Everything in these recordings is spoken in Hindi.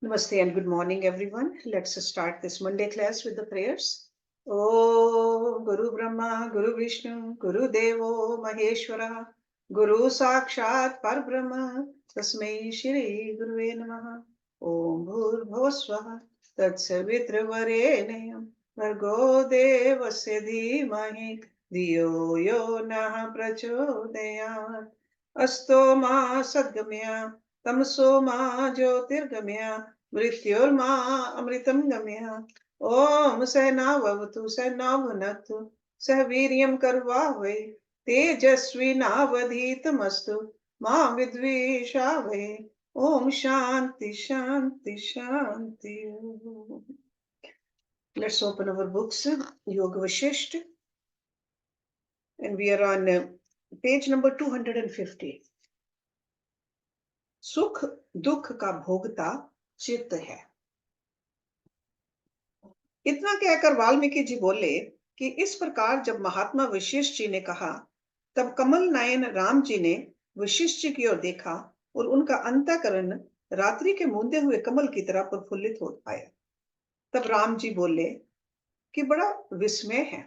Namaste and good morning, everyone. Let's start this Monday class with the prayers. Om Guru Brahma, Guru Vishnu, Guru Devo Maheshwara, Guru Sakshat Parbrahma, Tasmai Shri Guruve Namaha. Om Bhur Bhuvasvaha, Tatsavitra Varenayam, Vargo Devasya Dhimahi, Diyo Yo Nah Prachodayat, Asto Ma Sadgamya, तमसो मा ज्योतिर्गमय मृत्योर्मा अमृतं गमय ओम सहनावतु सहनावनतु सह वीर्यं करवावहै तेजस्विनावधीतमस्तु मा विद्विषावहै ओम शांति शांति शांति. Let's open our books, Yoga Vashisht, and we are on page number 250. सुख दुख का भोगता चित्त है. इतना कहकर वाल्मीकि जी बोले कि इस प्रकार जब महात्मा वशिष्ठ जी ने कहा, तब कमल नयन राम जी ने वशिष्ठ जी की ओर देखा और उनका अंतःकरण रात्रि के मूंदे हुए कमल की तरह प्रफुल्लित हो आया. तब राम जी बोले कि बड़ा विस्मय है.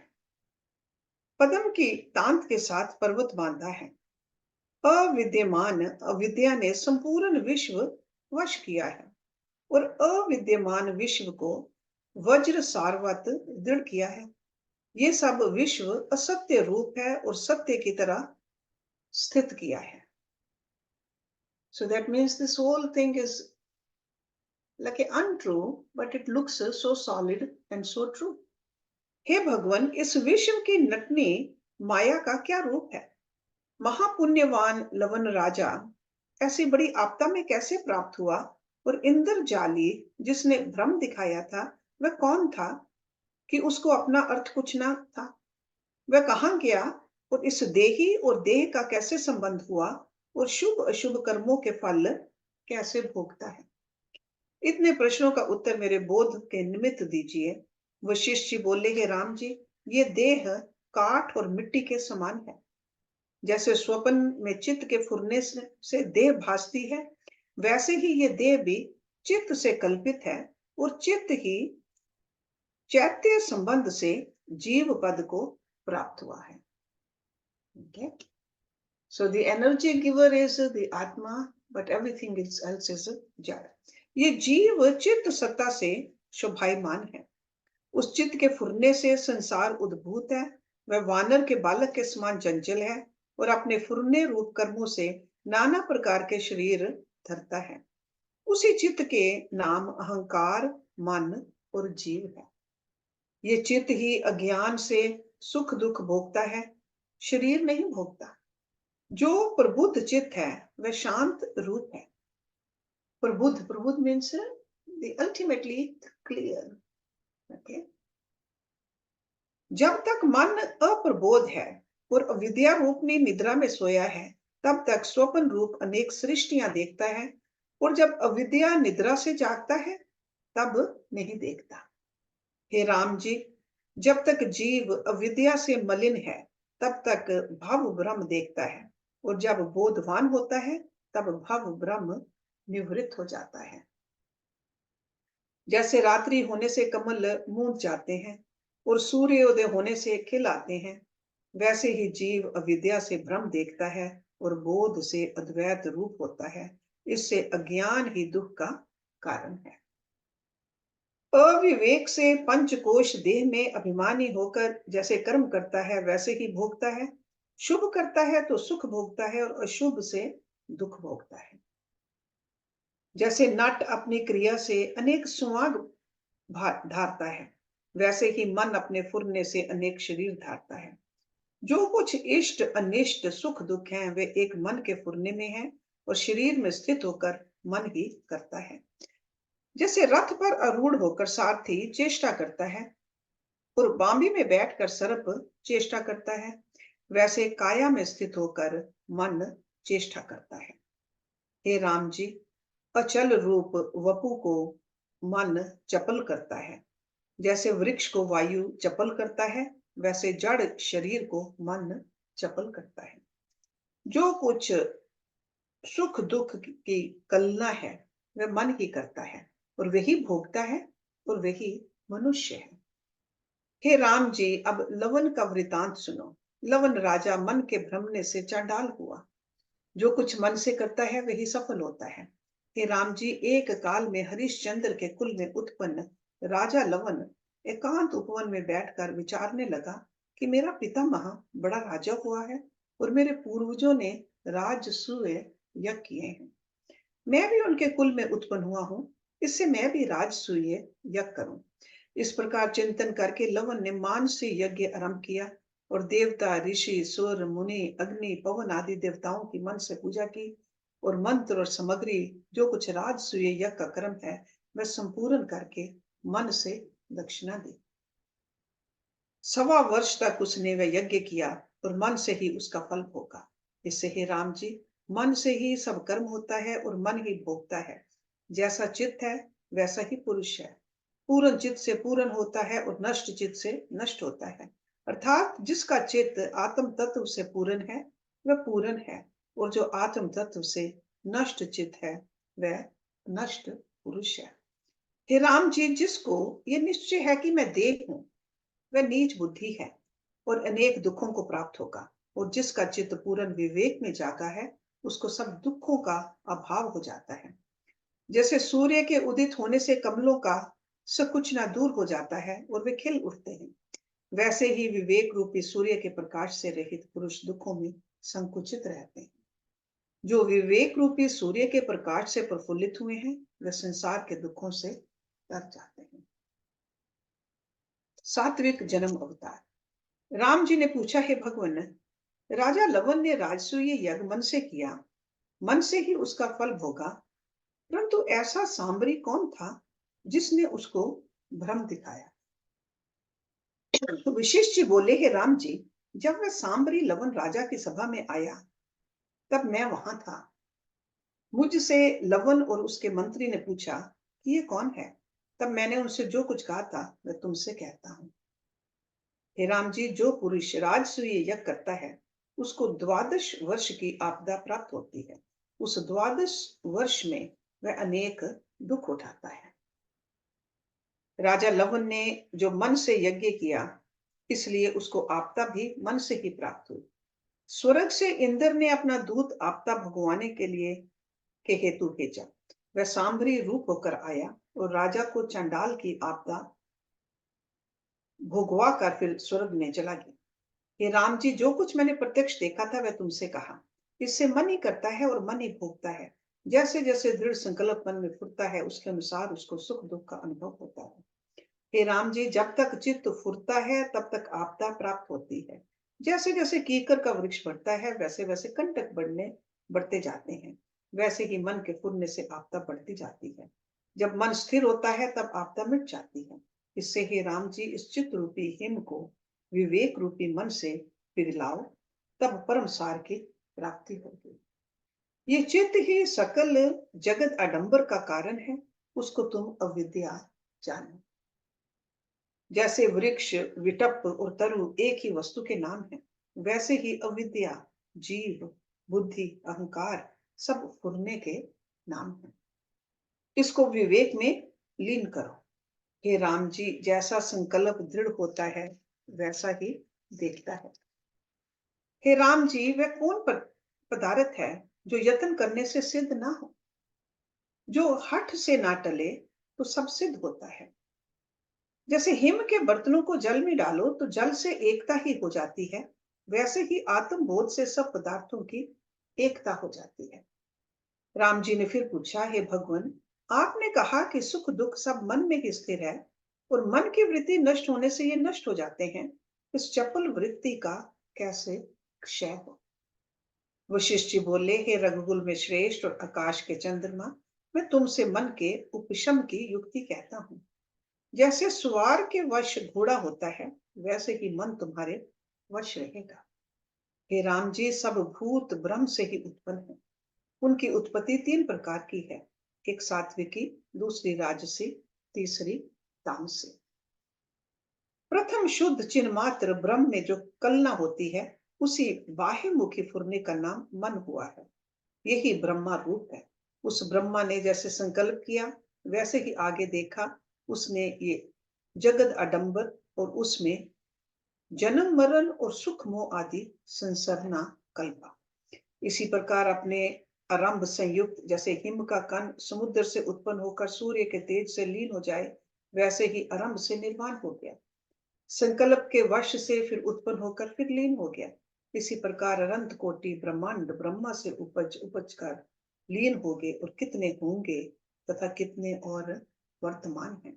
पद्म की तांत के साथ पर्वत बांधा है. अविद्यमान अविद्या ने संपूर्ण विश्व वश किया है और अविद्यमान विश्व को वज्र सारवत दृढ़ किया है. ये सब विश्व असत्य रूप है और सत्य की तरह स्थित किया है. So that means this whole thing is like an untrue, but it looks so solid and so true. हे भगवान, इस विश्व की नटनी माया का क्या रूप है? महापुण्यवान लवन राजा ऐसी बड़ी आपदा में कैसे प्राप्त हुआ और इंद्रजाली जिसने भ्रम दिखाया था वह कौन था कि उसको अपना अर्थ कुछ ना था? वह कहाँ गया और इस देही और देह का कैसे संबंध हुआ और शुभ अशुभ कर्मों के फल कैसे भोगता है? इतने प्रश्नों का उत्तर मेरे बोध के निमित्त दीजिए. वशिष्ठ जी बोले, हे राम जी, ये देह काठ और मिट्टी के समान है. जैसे स्वप्न में चित्त के फुरने से देह भासती है, वैसे ही ये देह भी चित्त से कल्पित है और चित्त ही चैत्य संबंध से जीव पद को प्राप्त हुआ है. Okay? So the energy giver is the Atma, but everything else is जड़. ये जीव चित्त सत्ता से शोभायमान है. उस चित्त के फुरने से संसार उद्भूत है. वह वानर के बालक के समान चंचल है और अपने फुरने रूप कर्मों से नाना प्रकार के शरीर धरता है. उसी चित्त के नाम अहंकार, मन और जीव है. ये चित्त ही अज्ञान से सुख दुख भोगता है, शरीर नहीं भोगता. जो प्रबुद्ध चित्त है वह शांत रूप है. प्रबुद्ध means the ultimately clear. Okay? जब तक मन अप्रबोध है और अविद्या रूपनी निद्रा में सोया है, तब तक स्वप्न रूप अनेक सृष्टियां देखता है और जब अविद्या निद्रा से जागता है तब नहीं देखता. हे राम जी, जब तक जीव अविद्या से मलिन है तब तक भव ब्रह्म देखता है और जब बोधवान होता है तब भव ब्रह्म निवृत्त हो जाता है. जैसे रात्रि होने से कमल मूंद जाते हैं और सूर्योदय होने से खिल आते हैं, वैसे ही जीव अविद्या से भ्रम देखता है और बोध से अद्वैत रूप होता है. इससे अज्ञान ही दुख का कारण है. अविवेक से पंचकोश देह में अभिमानी होकर जैसे कर्म करता है वैसे ही भोगता है. शुभ करता है तो सुख भोगता है और अशुभ से दुख भोगता है. जैसे नट अपनी क्रिया से अनेक सुहाग धारता है, वैसे ही मन अपने फुरने से अनेक शरीर धारता है. जो कुछ इष्ट अनिष्ट सुख दुख हैं वे एक मन के फुरने में हैं और शरीर में स्थित होकर मन ही करता है. जैसे रथ पर आरूढ़ होकर सारथी चेष्टा करता है और बांबी में बैठकर सर्प चेष्टा करता है, वैसे काया में स्थित होकर मन चेष्टा करता है. हे राम जी, अचल रूप वपु को मन चपल करता है. जैसे वृक्ष को वायु चपल करता है वैसे जड़ शरीर को मन चपल करता है. जो कुछ सुख दुख की कलना है वह मन ही करता है. और वही भोगता है और वही मनुष्य है। हे राम जी, अब लवन का वृतांत सुनो। लवन राजा मन के भ्रमने से चांडाल हुआ। जो कुछ मन से करता है वही सफल होता है। हे राम जी, एक काल में हरिश्चंद्र के कुल में उत्पन्न राजा लवन एकांत उपवन में बैठकर विचारने लगा कि मेरा पितामह बड़ा राजा हुआ है और मेरे पूर्वजों ने राजसूय यज्ञ किए हैं। मैं भी उनके कुल में उत्पन्न हुआ हूँ, इससे मैं भी राजसूय यज्ञ करूं। इस प्रकार चिंतन करके लवन ने मानसी यज्ञ आरंभ किया और देवता, ऋषि, सूर्य, मुनि, अग्नि, पवन आदि देवताओं की मन से पूजा की और मंत्र और सामग्री जो कुछ राजसूय यज्ञ का क्रम है वह संपूर्ण करके मन से दक्षिणा दी। 1.25 वर्ष तक उसने वह यज्ञ किया और मन से ही उसका फल भोगा। इससे हे राम जी, मन से ही सब कर्म होता है और मन ही भोगता है। जैसा चित्त है वैसा ही पुरुष है। पूर्ण चित्त से पूर्ण होता है और नष्ट चित्त से नष्ट होता है। अर्थात जिसका चित्त आत्म तत्व से पूर्ण है वह पूर्ण है, और जो आत्म तत्व से नष्ट चित्त है वह नष्ट पुरुष है। हे राम जी, जिसको ये निश्चय है कि मैं देह हूं वह नीच बुद्धि है और अनेक दुखों को प्राप्त होगा, और जिसका चित्त पूर्ण विवेक में जागा है उसको सब दुखों का अभाव हो जाता है। जैसे सूर्य के उदित होने से कमलों का संकुचना दूर हो जाता है और वे खिल उठते हैं, वैसे ही विवेक रूपी सूर्य के प्रकाश से रहित पुरुष दुखों में संकुचित रहते हैं। जो विवेक रूपी सूर्य के प्रकाश से प्रफुल्लित हुए हैं वे संसार के दुखों से तर जाते हैं। सात्विक जन्म अवतार। राम जी ने पूछा, हे भगवान, राजा लवन ने राजसूय यज्ञ मन से किया, मन से ही उसका फल भोगा, परंतु ऐसा सांबरी कौन था जिसने उसको भ्रम दिखाया? तो वशिष्ठ जी बोले, हे राम जी, जब वह सांबरी लवन राजा की सभा में आया तब मैं वहां था। मुझसे लवन और उसके मंत्री ने पूछा कि ये कौन है। तब मैंने उनसे जो कुछ कहा था मैं तुमसे कहता हूँ। हे राम जी, जो पुरुष राजसूय यज्ञ करता है उसको 12 वर्ष की आपदा प्राप्त होती है। उस 12 वर्ष में वह अनेक दुख उठाता है। राजा लवन ने जो मन से यज्ञ किया इसलिए उसको आपदा भी मन से ही प्राप्त हुई। स्वर्ग से इंद्र ने अपना दूत आपदा भगवाने के लिए के हेतु भेजा। वह सांभरी रूप होकर आया और राजा को चंडाल की आपदा भोगवा कर फिर स्वर्ग में चला गया। हे राम जी, जो कुछ मैंने प्रत्यक्ष देखा था वह तुमसे कहा। इससे मन ही करता है और मन ही भोगता है। जैसे जैसे दृढ़ संकल्प मन में फुरता है उसके अनुसार उसको सुख दुख का अनुभव होता है। हे राम जी, जब तक चित्त फुरता है तब तक आपदा प्राप्त होती है। जैसे जैसे कीकर का वृक्ष बढ़ता है वैसे वैसे कंटक बढ़ते जाते हैं, वैसे ही मन के फुरने से आपदा बढ़ती जाती है। जब मन स्थिर होता है तब आपदा मिट जाती है। इससे हे राम जी, इस चित्त रूपी हिम को विवेक रूपी मन से पिघलाओ, तब परम सार की प्राप्ति होगी। ये चित्त ही सकल जगत आडंबर का कारण है, उसको तुम अविद्या जानो। जैसे वृक्ष, विटप और तरु एक ही वस्तु के नाम है, वैसे ही अविद्या, जीव, बुद्धि, अहंकार सब फुरने के नाम है। इसको विवेक में लीन करो। हे राम जी, जैसा संकल्प दृढ़ होता है वैसा ही देखता है। हे राम जी, वह कौन पदार्थ है जो यत्न करने से सिद्ध ना हो? जो हठ से ना टले तो सब सिद्ध होता है। जैसे हिम के बर्तनों को जल में डालो तो जल से एकता ही हो जाती है, वैसे ही आत्मबोध से सब पदार्थों की एकता हो जाती है। राम जी ने फिर पूछा, हे भगवान, आपने कहा कि सुख दुख सब मन में ही स्थिर है और मन की वृत्ति नष्ट होने से ये नष्ट हो जाते हैं। इस चपल वृत्ति का कैसे क्षय हो? वशिष्ठ जी बोले, हे रघुकुल में श्रेष्ठ और आकाश के चंद्रमा, मैं तुमसे मन के उपशम की युक्ति कहता हूँ। जैसे सुवार के वश घोड़ा होता है वैसे ही मन तुम्हारे वश रहेगा। हे राम जी, सब भूत ब्रह्म से ही उत्पन्न है। उनकी उत्पत्ति 3 प्रकार की है, एक सात्विकी, दूसरी राजसी, तीसरी तामसी। प्रथम शुद्ध चिन्ह मात्र ब्रह्म में जो कलना होती है उसी बाह्य मुखी फुरने का नाम मन हुआ है। यही ब्रह्मा रूप है। उस ब्रह्मा ने जैसे संकल्प किया वैसे ही आगे देखा उसने ये जगद आडंबर और उसमें जन्म मरण और सुख मोह आदि संसरना कल्पा। इसी प्रकार अपने आरंभ संयुक्त जैसे हिम का कण समुद्र से उत्पन्न होकर सूर्य के तेज से लीन हो जाए, वैसे ही आरंभ से निर्माण हो गया। संकल्प के वश से फिर उत्पन्न होकर फिर लीन हो गया। इसी प्रकार अनंत कोटि ब्रह्मांड ब्रह्मा से उपज उपज कर लीन हो गए और कितने होंगे तथा कितने और वर्तमान हैं।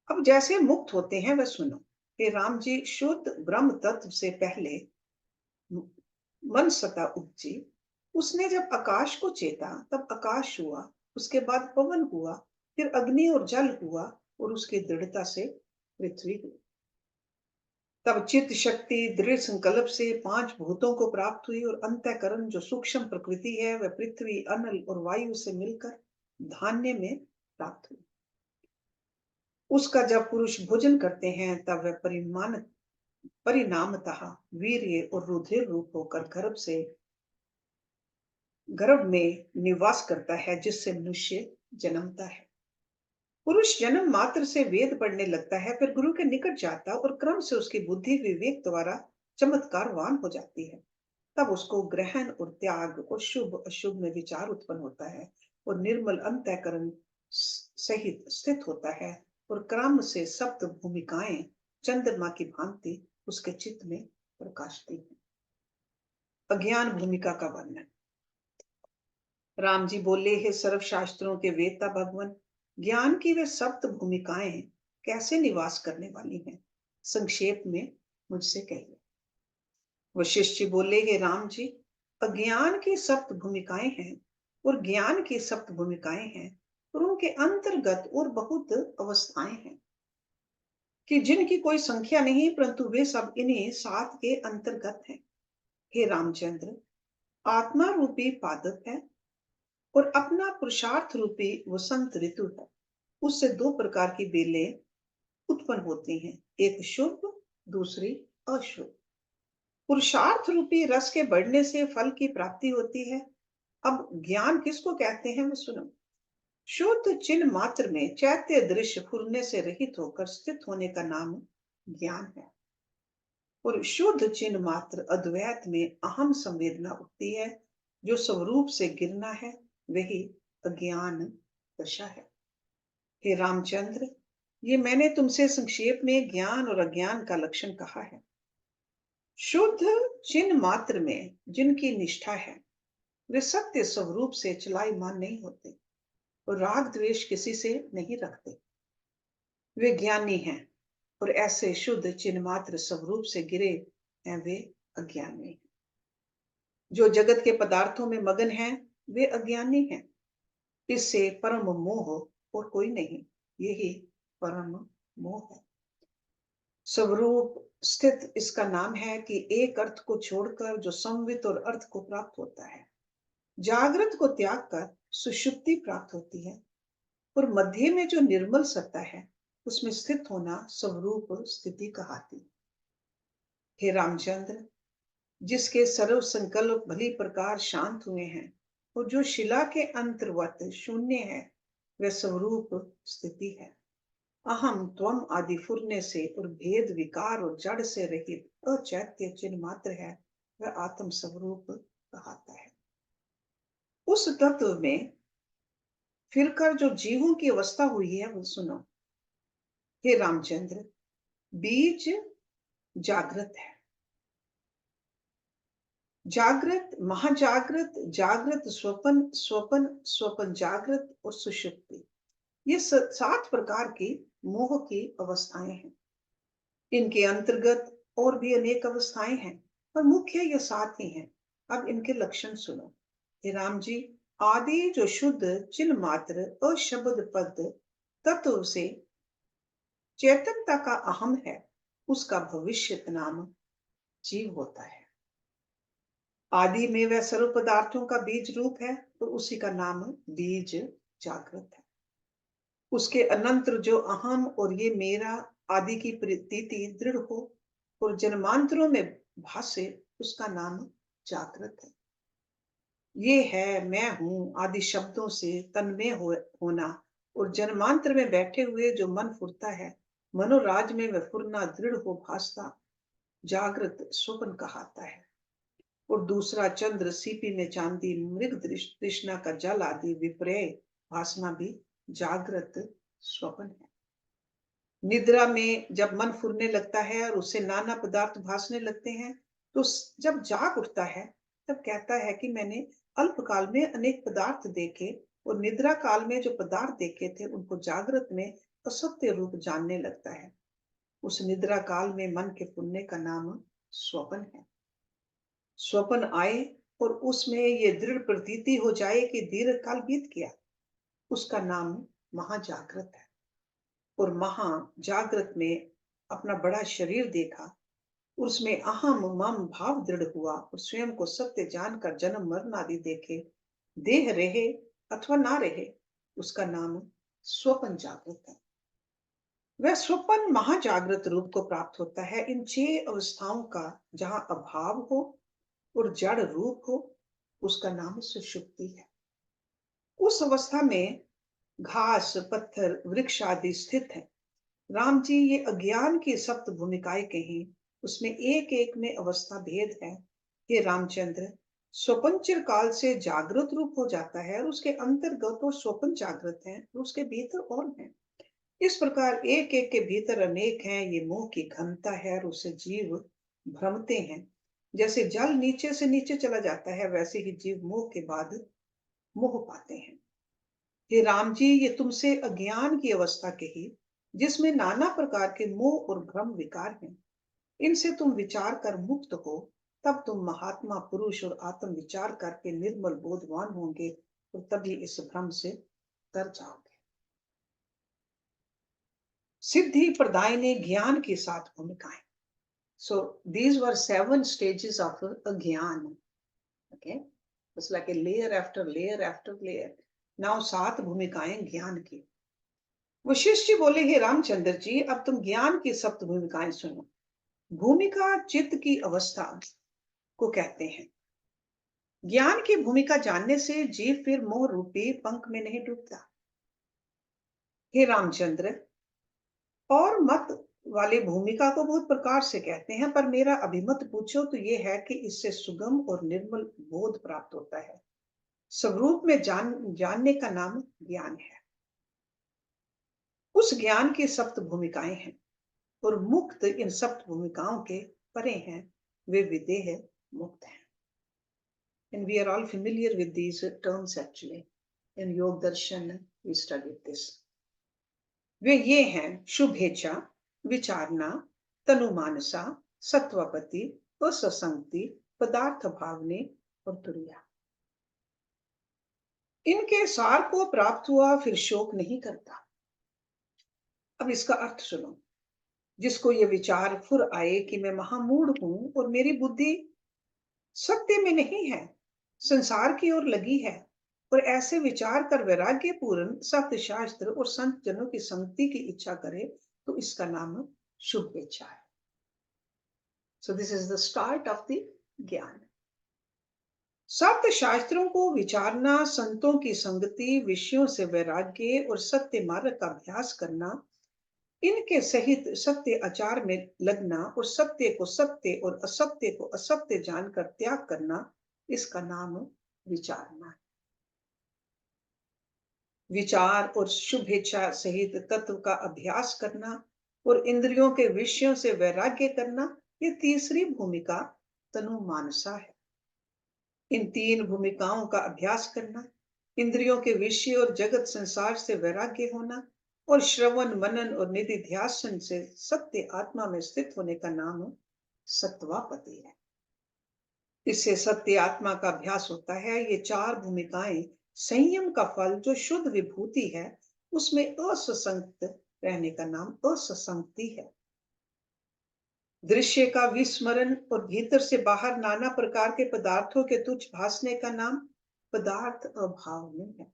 अब जैसे मुक्त होते हैं वह सुनो। हे राम जी, शुद्ध ब्रह्म तत्व से पहले मन सता उपजी। उसने जब आकाश को चेता तब आकाश हुआ, उसके बाद पवन हुआ, फिर अग्नि और जल हुआ और उसकी दृढ़ता से पृथ्वी हुई। तब चित्त शक्ति दृढ़ संकल्प से पांच भूतों को प्राप्त हुई और अंतःकरण जो सूक्ष्म प्रकृति है वह पृथ्वी अनल और वायु से मिलकर धान्य में प्राप्त हुई। उसका जब पुरुष भोजन करते हैं तब वह परिणामतः वीर्य और रुधिर रूप होकर गर्भ में निवास करता है, जिससे मनुष्य जन्मता है। पुरुष जन्म मात्र से वेद पढ़ने लगता है, फिर गुरु के निकट जाता और क्रम से उसकी बुद्धि विवेक द्वारा चमत्कारवान हो जाती है। तब उसको ग्रहण और त्याग और शुभ अशुभ में विचार उत्पन्न होता है और निर्मल अंतःकरण सहित स्थित होता है और क्रम से सप्त भूमिकाएं चंद्रमा की भांति उसके चित्त में प्रकाशती है। अज्ञान भूमिका का वर्णन। राम जी बोले, हे सर्व शास्त्रों के वेता भगवान, ज्ञान की वे सप्त भूमिकाएं कैसे निवास करने वाली हैं, संक्षेप में मुझसे कहिए। वशिष्ठ जी बोले, हे राम जी, अज्ञान की सप्त भूमिकाएं हैं और ज्ञान की सप्त भूमिकाएं हैं और उनके अंतर्गत और बहुत अवस्थाएं हैं कि जिनकी कोई संख्या नहीं, परंतु वे सब इन्हीं सात के अंतर्गत हैं। हे रामचंद्र, आत्मा रूपी पादप है और अपना पुरुषार्थ रूपी वसंत ऋतु है। उससे दो प्रकार की बेलें उत्पन्न होती हैं, एक शुभ, दूसरी अशुभ। पुरुषार्थ रूपी रस के बढ़ने से फल की प्राप्ति होती है। अब ज्ञान किसको कहते हैं वो सुनो। शुद्ध चिन्ह मात्र में चैत्य दृश्य फूलने से रहित होकर स्थित होने का नाम ज्ञान है। और शुद्ध चिन्ह मात्र अद्वैत में अहम संवेदना उठती है, जो स्वरूप से गिरना है, वही अज्ञान दशा है। हे रामचंद्र, ये मैंने तुमसे संक्षेप में ज्ञान और अज्ञान का लक्षण कहा है। शुद्ध चिन्ह मात्र में जिनकी निष्ठा है वे सत्य स्वरूप से चलायमान नहीं होते और राग द्वेष किसी से नहीं रखते। वे ज्ञानी हैं और ऐसे शुद्ध चिन्ह मात्र स्वरूप से गिरे हैं वे अज्ञानी हैं। जो जगत के पदार्थों में मगन हैं वे अज्ञानी हैं। इससे परम मोह और कोई नहीं, यही परम मोह है। स्वरूप स्थित इसका नाम है कि एक अर्थ को छोड़कर जो संवित और अर्थ को प्राप्त होता है। जागृत को त्याग कर सुषुप्ति प्राप्त होती है और मध्य में जो निर्मल सत्ता है उसमें स्थित होना स्वरूप स्थिति कहलाती। हे रामचंद्र, जिसके सर्व संकल्प भली प्रकार शांत हुए हैं और जो शिला के अंतर्गत शून्य है, वह स्वरूप स्थिति है। अहम त्वम आदि फुरने से और भेद विकार और जड़ से रहित अचैत्य चिन्ह मात्र है, वह आत्म स्वरूप कहलाता है। उस तत्व में फिरकर जो जीवों की अवस्था हुई है वो सुनो। हे रामचंद्र, बीज जागृत है, जागृत महाजागृत, जागृत स्वपन, स्वपन स्वपन जागृत और सुषुप्ति, ये सात प्रकार की मोह की अवस्थाएं हैं। इनके अंतर्गत और भी अनेक अवस्थाएं हैं पर मुख्य ये सात ही हैं। अब इनके लक्षण सुनो। हे राम जी, आदि जो शुद्ध चिन्ह मात्र अशब्द पद तत्व से चेतनता का अहम है, उसका भविष्य नाम जीव होता है। आदि में वह सर्व पदार्थों का बीज रूप है तो उसी का नाम बीज जागृत है। उसके अनंतर जो अहम और ये मेरा आदि की प्रतीति दृढ़ हो और जन्मांतरों में भासे, उसका नाम जागृत है। ये है मैं हूं आदि शब्दों से तन्मय होना और जन्मांतर में बैठे हुए जो मन फुरता है, मनोराज में वह फुरना दृढ़ हो भासता जागृत स्वप्न कहाता है। और दूसरा चंद्र सीपी में चांदी मृग तृष्णा का जल आदि विपर्य भासना भी जागृत स्वप्न है। निद्रा में जब मन फुरने लगता है और उससे नाना पदार्थ भासने लगते हैं, तो जब जाग उठता है तब कहता है कि मैंने अल्पकाल में अनेक पदार्थ देखे, और निद्रा काल में जो पदार्थ देखे थे उनको जागृत में असत्य रूप जानने लगता है। उस निद्रा काल में मन के फुरने का नाम स्वप्न है। स्वप्न आए और उसमें ये दृढ़ प्रतीति हो जाए कि दीर्घ काल बीत गया, उसका नाम महाजागृत है। और महाजागृत में अपना बड़ा शरीर देखा, उसमें अहम मम भाव दृढ़ हुआ और स्वयं को सत्य जानकर जन्म मरण आदि देखे, देह रहे अथवा ना रहे, उसका नाम स्वप्न जागृत है। वह स्वप्न महाजागृत रूप को प्राप्त होता है इन 6 अवस्थाओं का, जहां अभाव हो और जड़ रूप हो, उसका नाम सुषुप्ति है। उस अवस्था में घास पत्थर वृक्ष आदि स्थित है। राम जी ये अज्ञान की सप्त भूमिकाएं कही, उसमें एक एक में अवस्था भेद है। हे रामचंद्र, स्वपन चिरकाल से जागृत रूप हो जाता है और उसके अंतर्गत और स्वपन जागृत है और उसके भीतर और है। इस प्रकार एक एक के भीतर अनेक हैं, ये मोह की घनता है और उससे जीव भ्रमते हैं। जैसे जल नीचे से नीचे चला जाता है, वैसे ही जीव मोह के बाद मोह पाते हैं। हे राम जी, ये तुमसे अज्ञान की अवस्था कही, जिसमें नाना प्रकार के मोह और भ्रम विकार हैं। इनसे तुम विचार कर मुक्त हो, तब तुम महात्मा पुरुष और आत्म विचार करके निर्मल बोधवान होंगे और तभी इस भ्रम से तर जाओगे। सिद्धि प्रदायिनी ज्ञान की 7 भूमिकाएं। So these were 7 stages of अज्ञान. Okay, it's like a layer after layer after layer. Now 7 भूमिकाएं ज्ञान की। वशिष्ठ जी बोले, हे रामचंद्र जी, अब तुम ज्ञान की 7 भूमिकाएं सुनो। भूमिका चित्त की अवस्था को कहते हैं। ज्ञान की भूमिका जानने से जीव फिर मोह रूपी पंख में नहीं डूबता। हे रामचंद्र, और मत वाले भूमिका को बहुत प्रकार से कहते हैं, पर मेरा अभिमत पूछो तो ये है कि इससे सुगम और निर्मल बोध प्राप्त होता है। स्वरूप में जानने का नाम ज्ञान है। उस ज्ञान की 7 भूमिकाएं हैं और मुक्त इन 7 भूमिकाओं के परे हैं, वे विदेह मुक्त हैं। And we are all familiar with these terms actually. In Yog Darshan we studied this. वे ये हैं शुभेच्छा, विचारना, तनुमानसा, सत्वपति, असंगति, पदार्थ भावने और तुरिया। इनके सार को प्राप्त हुआ फिर शोक नहीं करता। अब इसका अर्थ सुनो। जिसको ये विचार फुर आए कि मैं महामूढ़ हूं और मेरी बुद्धि सत्य में नहीं है, संसार की ओर लगी है, और ऐसे विचार कर वैराग्य पूर्ण सत्य शास्त्र और संत जनों की संगति की इच्छा करे, तो इसका नाम शुभ इच्छा है। So this is the start of the ज्ञान। सत्य शास्त्रों को विचारना, संतों की संगति, विषयों से वैराग्य और सत्य मार्ग का अभ्यास करना, इनके सहित सत्य आचार में लगना और सत्य को सत्य और असत्य को असत्य जानकर त्याग करना, इसका नाम विचारना है। विचार और शुभेच्छा सहित तत्व का अभ्यास करना और इंद्रियों के विषयों से वैराग्य करना, ये तीसरी भूमिका तनु मानसा है। इन 3 भूमिकाओं का अभ्यास करना, इंद्रियों के विषय और जगत संसार से वैराग्य होना और श्रवण मनन और निधि ध्यान से सत्य आत्मा में स्थित होने का नाम सत्वापति है। इससे सत्य आत्मा का अभ्यास होता है। ये 4 भूमिकाएं संयम का फल जो शुद्ध विभूति है, उसमें असंगत रहने का नाम असंगति है। दृश्य का विस्मरण और भीतर से बाहर नाना प्रकार के पदार्थों के तुच्छ भासने का नाम पदार्थ अभाव में है।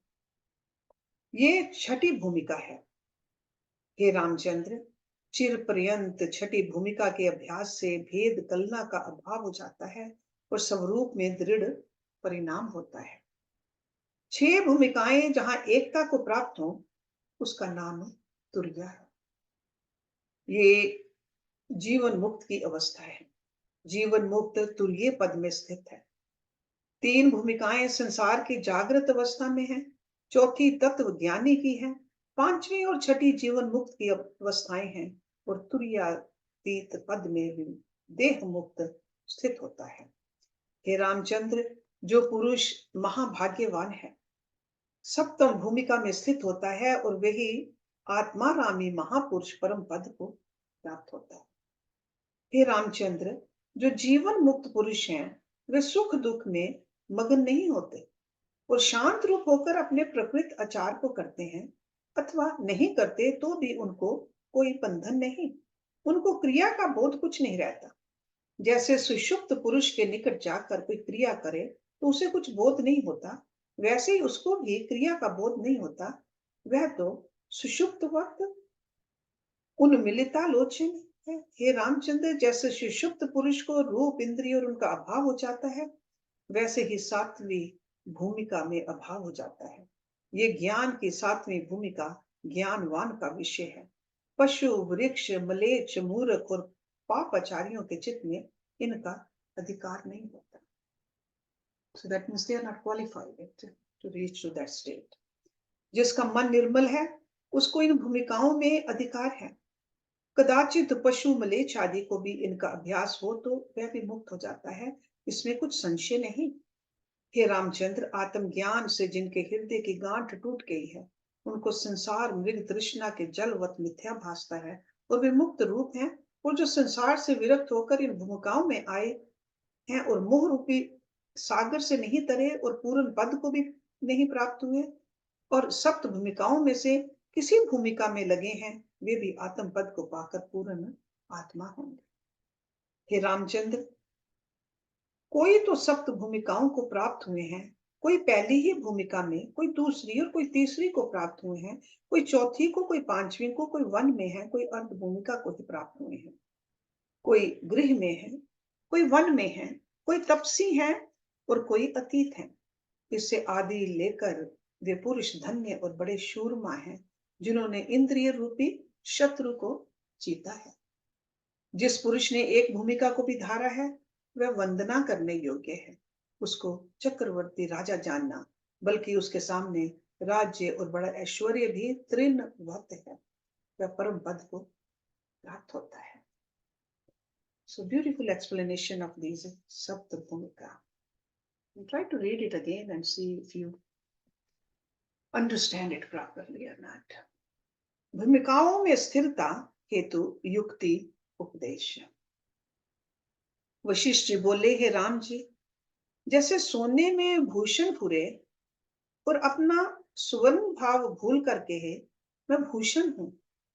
ये 6ठी भूमिका है। हे रामचंद्र, चिर पर्यंत 6ठी भूमिका के अभ्यास से भेद कलना का अभाव हो जाता है और स्वरूप में दृढ़ परिणाम होता है। 6 भूमिकाएं जहां एकता को प्राप्त हो, उसका नाम तुरैया है। ये जीवन मुक्त की अवस्था है। जीवन मुक्त तुरीय पद में स्थित है। तीन भूमिकाएं संसार की जागृत अवस्था में हैं, चौथी तत्व ज्ञानी की है, पांचवी और छठी जीवन मुक्त की अवस्थाएं हैं, और तुरीयातीत पद में भी देह मुक्त स्थित होता है। हे रामचंद्र, जो पुरुष महाभाग्यवान है, सप्तम भूमिका में स्थित होता है, और वही आत्मारामी महापुरुष परम पद को प्राप्त होता है। हे रामचंद्र, जो जीवन मुक्त पुरुष हैं, वे सुख दुख में मगन नहीं होते और शांत रूप होकर अपने प्रकृत आचार को करते हैं, अथवा नहीं करते तो भी उनको कोई बंधन नहीं। उनको क्रिया का बोध कुछ नहीं रहता। जैसे सुषुप्त पुरुष के निकट जाकर कोई क्रिया करे तो उसे कुछ बोध नहीं होता, वैसे ही उसको भी क्रिया का बोध नहीं होता। वह तो सुषुप्त वक्त उन्मिलितालोचन है। हे रामचंद्र, जैसे सुषुप्त पुरुष को रूप इंद्रिय और उनका अभाव हो जाता है, वैसे ही सातवीं भूमिका में अभाव हो जाता है। ये ज्ञान की सातवीं भूमिका ज्ञानवान का विषय है। पशु वृक्ष मलेच्छ मूर्ख और पापाचारियों के चित्त में इनका अधिकार नहीं होता। So that means they are not qualified to reach to that state. जिसका मन निर्मल है, उसको इन भूमिकाओं में अधिकार है। कदाचित पशु मलेच्छ आदि को भी इनका अभ्यास हो तो वह भी मुक्त हो जाता है, इसमें कुछ संशय नहीं। हे रामचंद्र, आत्मज्ञान से जिनके हृदय की गांठ टूट गई है, उनको संसार मृग तृष्णा के जलवत मिथ्या भासता है, और वे मुक्त रूप हैं। और जो संसार से विरक्त होकर इन भूमिकाओं में आए हैं और मोह रूपी सागर से नहीं तरे और पूर्ण पद को भी नहीं प्राप्त हुए, और सप्त भूमिकाओं में से किसी भूमिका में लगे हैं, वे भी आत्म पद को पाकर पूर्ण आत्मा होंगे। हे रामचंद्र, कोई तो सप्त भूमिकाओं को प्राप्त हुए हैं, कोई पहली ही भूमिका में, कोई दूसरी और कोई तीसरी को प्राप्त हुए हैं, कोई चौथी को, कोई पांचवी को, कोई वन में है, कोई अर्ध भूमिका को ही प्राप्त हुए हैं, कोई गृह में है, कोई वन में है, कोई तपसी है और कोई अतीत है। इससे आदि लेकर वे पुरुष धन्य और बड़े शूरमा हैं, जिन्होंने इंद्रिय रूपी शत्रु को जीता है। जिस पुरुष ने एक भूमिका को भी धारा है, वह वंदना करने योग्य है। उसको चक्रवर्ती राजा जानना, बल्कि उसके सामने राज्य और बड़ा ऐश्वर्य भी तृणवत है। वह परम पद को प्राप्त होता है। So beautiful explanation of these Sapta Bhumika. Try to read it again and see if you understand it properly or not. भूमिकाओं में स्थिरता हेतु युक्ति उपदेश। वशिष्ठ जी बोले, हे राम जी, जैसे सोने में भूषण फुरे और अपना स्वर्ण भाव भूल करके है मैं भूषण हूं,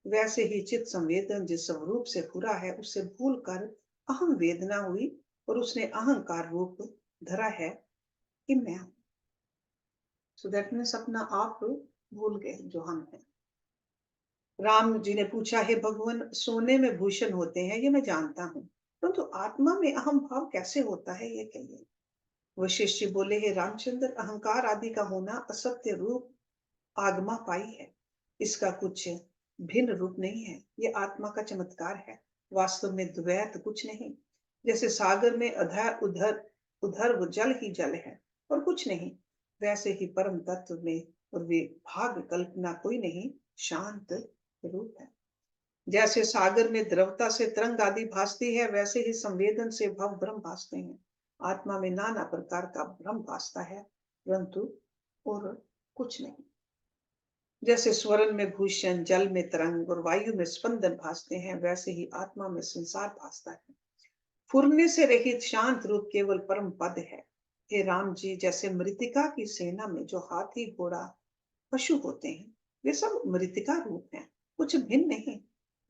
वैसे ही चित्त संवेदन जिस स्वरूप से फुरा है उससे भूल कर अहम वेदना हुई और उसने अहंकार रूप धरा है कि मैं हूं। सो दैट मीन्स अपना आप भूल गए जो हम हैं। राम जी ने पूछा, हे भगवान, सोने में भूषण होते हैं ये मैं जानता हूं, परंतु आत्मा में अहम भाव कैसे होता है ये कहिए। वशिष्ठ जी बोले, हे रामचंद्र, अहंकार आदि का होना असत्य रूप आगमा पाई है। इसका कुछ भिन्न रूप नहीं है, ये आत्मा का चमत्कार है। वास्तव में द्वैत कुछ नहीं। जैसे सागर में अधर उधर उधर वो जल ही जल है और कुछ नहीं, वैसे ही परम तत्व में और वे भाग कल्पना कोई नहीं, शांत रूप है। जैसे सागर में द्रवता से तरंग आदि भासती है, वैसे ही संवेदन से भव भ्रम भासते हैं। आत्मा में नाना प्रकार का भ्रम भासता है, परंतु और कुछ नहीं। जैसे स्वर्ण में भूषण, जल में तरंग और वायु में स्पंदन भासते हैं, वैसे ही आत्मा में संसार भासता है। फुरने से रहित शांत रूप केवल परम पद है। हे राम जी, जैसे मृतिका की सेना में जो हाथी घोड़ा पशु होते हैं, वे सब मृतिका रूप हैं, कुछ भिन्न नहीं।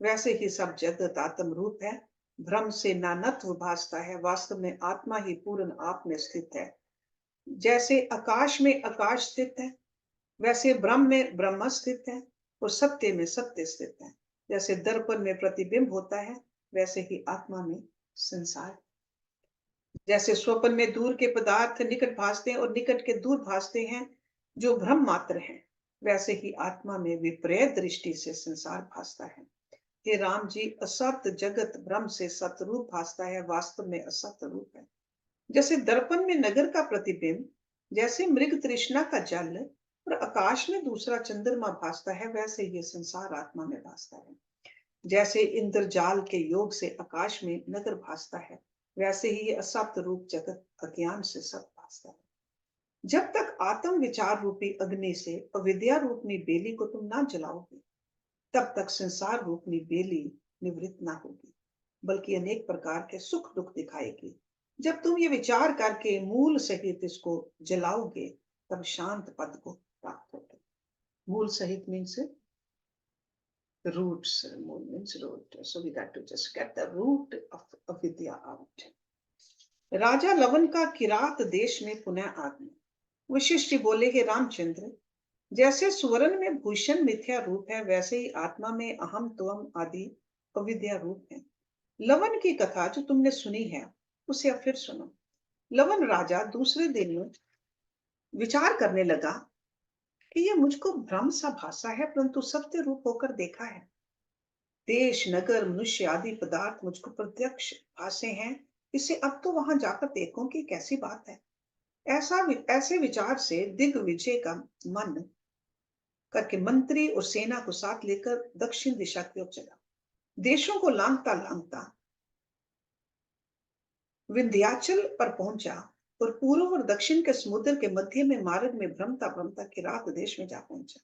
वैसे ही सब जगत आत्म रूप है। भ्रम से नानत्व भासता है, वास्तव में आत्मा ही पूर्ण आप में स्थित है। जैसे आकाश में आकाश स्थित है, वैसे ब्रह्म में ब्रह्म स्थित है और सत्य में सत्य स्थित है। जैसे दर्पण में प्रतिबिंब होता है, वैसे ही आत्मा में संसार। जैसे स्वप्न में दूर के पदार्थ निकट भासते हैं और निकट के दूर भासते हैं, जो भ्रम मात्र हैं, वैसे ही आत्मा में विपरीत दृष्टि से संसार भासता है। हे राम जी, असत जगत ब्रह्म से सतरूप भासता है, वास्तव में असत रूप है। जैसे दर्पण में नगर का प्रतिबिंब, जैसे मृग तृष्णा का जल और आकाश में दूसरा चंद्रमा भासता है, वैसे ये संसार आत्मा में भासता है। जैसे इंद्रजाल के योग से आकाश में नगर भासता है, वैसे ही ये असत रूप जगत अज्ञान से सत भासता है। जब तक आत्म विचार रूपी अग्नि से अविद्या रूपनी बेली को तुम ना जलाओगे, तब तक संसार रूपनी बेली निवृत्त ना होगी, बल्कि अनेक प्रकार के सुख दुख दिखाएगी। जब तुम ये विचार करके मूल सहित इसको जलाओगे, तब शांत पद को प्राप्त होगे। मूल सहित means roots. Mool means root. So we got to just get the root of avidya out. राजा लवन का किरात देश में पुनः आगमन। वशिष्ठ जी बोले, हे रामचंद्र, जैसे सुवर्ण में भूषण मिथ्या रूप है, वैसे ही आत्मा में अहम त्वम आदि अविद्या रूप है। लवन की कथा जो तुमने सुनी है, उसे अब फिर सुनो। लवन राजा दूसरे दिन विचार करने लगा कि यह मुझको भ्रम सा भासा है, परंतु सत्य रूप होकर देखा है। देश नगर मनुष्य आदि पदार्थ मुझको प्रत्यक्ष भासे हैं, इसे अब तो वहां जाकर देखूं कि कैसी बात है। ऐसे विचार से दिग्विजय का मन करके मंत्री और सेना को साथ लेकर दक्षिण दिशा की ओर चला। देशों को लांघता लांघता विंध्याचल पर पहुंचा और पूर्व और दक्षिण के समुद्र के मध्य में मार्ग में भ्रमता भ्रमता किरात देश में जा पहुंचा।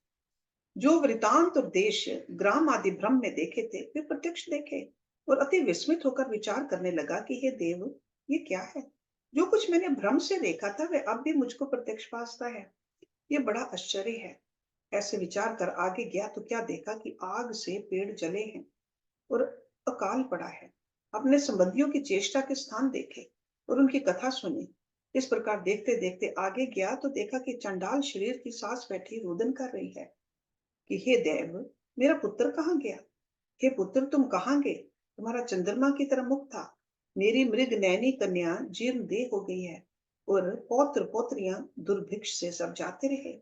जो वृतांत और देश ग्राम आदि भ्रम में देखे थे, वे प्रत्यक्ष देखे और अति विस्मित होकर विचार करने लगा कि हे देव, ये क्या है? जो कुछ मैंने भ्रम से देखा था, वह अब भी मुझको प्रत्यक्ष भासता है। ये बड़ा आश्चर्य है। ऐसे विचार कर आगे गया तो क्या देखा कि आग से पेड़ जले हैं और अकाल पड़ा है। अपने संबंधियों की चेष्टा के स्थान देखे और उनकी कथा सुनी। इस प्रकार देखते देखते आगे गया तो देखा कि चंडाल शरीर की सास बैठी रुदन कर रही है कि हे देव, मेरा पुत्र कहाँ गया? हे पुत्र, तुम कहाँ गए? तुम्हारा चंद्रमा की तरह मुख था। मेरी मृग नैनी कन्या जीर्ण देह हो गई है और पौत्र पौत्रियां दुर्भिक्ष से सब जाते रहे।